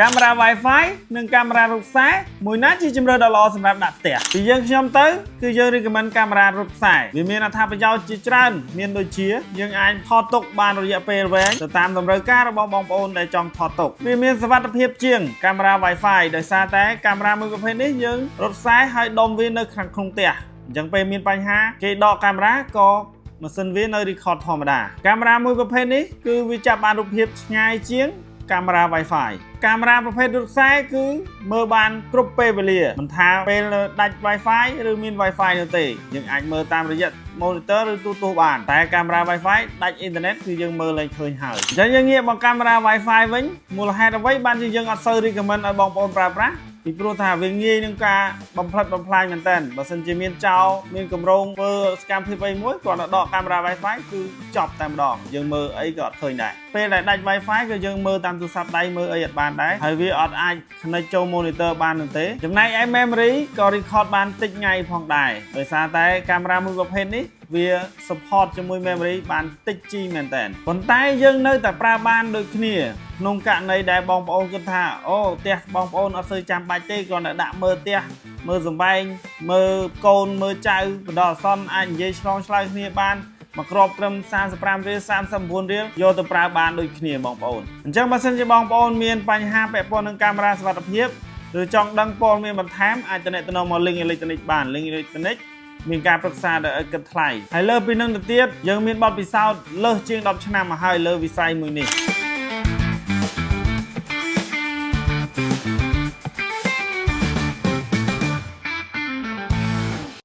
កាមេរ៉ា Wi-Fi និងកាមេរ៉ារូបខ្សែមួយណាជាជម្រើសដ៏ល្អសម្រាប់ដាក់ផ្ទះពីយើងខ្ញុំទៅគឺយើង recommend កាមេរ៉ារូបខ្សែវាមានអត្ថប្រយោជន៍ជាច្រើនមានដូចជាយើងអាចថតទុកបានរយៈពេលវែងទៅតាមតម្រូវការរបស់បងប្អូនដែលចង់ថតទុកវាមានសុវត្ថិភាពជាងកាមេរ៉ា Wi-Fi ដោយសារតែកាមេរ៉ាមួយប្រភេទនេះយើងរត់ខ្សែហើយដុំវានៅខាងក្នុងផ្ទះអញ្ចឹងពេលមានបញ្ហាគេដកកាមេរ៉ាក៏ម៉ាស៊ីនវានៅ record ធម្មតាកាមេរ៉ាមួយប្រភេទនេះគឺវាចាប់បានរូបភាពឆ្ងាយជាងកាមេរ៉ា Wi-Fi កាមេរ៉ាប្រភេទរូបខ្សែគឺមើលបានគ្រប់ពេលវេលាមិនថាពេលដាច់ Wi-Fi ឬមាន Wi-Fi នោះទេយើងអាចមើលតាមរយៈ monitor ឬទូរទស្សន៍បានតែកាមេរ៉ា Wi-Fi ដាច់អ៊ីនធឺណិតគឺយើងមើលលែងឃើញហើយអញ្ចឹងយើងងាកមកកាមេរ៉ា Wi-Fi វិញមូលហេតុអ្វីបានជាយើងអត់សូវ recommend ឲ្យបងប្អូនប្រើប្រាស់ពីព្រោះថាវាងាយនឹងការបំផ្លិចបំផ្លាញមែនតើបើសិនជាមានចោលមានកម្រងធ្វើសកម្មភាពអីមួយគាត់ដកកាមេរ៉ា Wi-Fi គឺចប់តែម្ដងយើងមើលអីក៏អត់ឃើញដែរពេលដែលដាច់ Wi-Fi ក៏យើងមើលតាមទូរស័ព្ទដៃមើលអីអត់បានដែរហើយវាអត់អាច connect ចូល monitor បាននោះទេចំណែកឯ memory ក៏ record បានតិចថ្ងៃផងដែរដោយសារតែកាមេរ៉ាមួយប្រភេទនេះវា support ជាមួយ memory បានតិចជីមែនតើប៉ុន្តែយើងនៅតែប្រើបានដូចគ្នាក្នុងករណីដែលបងប្អូនគិតថាអូផ្ទះបងប្អូនអត់សូវចាំបាច់ទេគ្រាន់តែដាក់មើលផ្ទះមើលសំបែងមើលកូនមើលចៅបណ្ដោះអាសន្នអាចនិយាយឆ្លងឆ្លើយគ្នាបានមកក្របត្រឹម35រៀល39រៀលយកទៅប្រើបានដូចគ្នាបងប្អូនអញ្ចឹងបើសិនជាបងប្អូនមានបញ្ហាពាក់ព័ន្ធនឹងកាមេរ៉ាសុវត្ថិភាពឬចង់ដឹងព័ត៌មានបន្ថែមអាចទំនាក់ទំនងមក link electronic បាន link electronic មានការប្រឹក្សាដោយឥតគិតថ្លៃហើយលើពីនឹងទៅទៀតយើងមានបទពិសោធន៍លើសជាង10ឆ្នាំមកហើយលើវិស័យមួយនេះ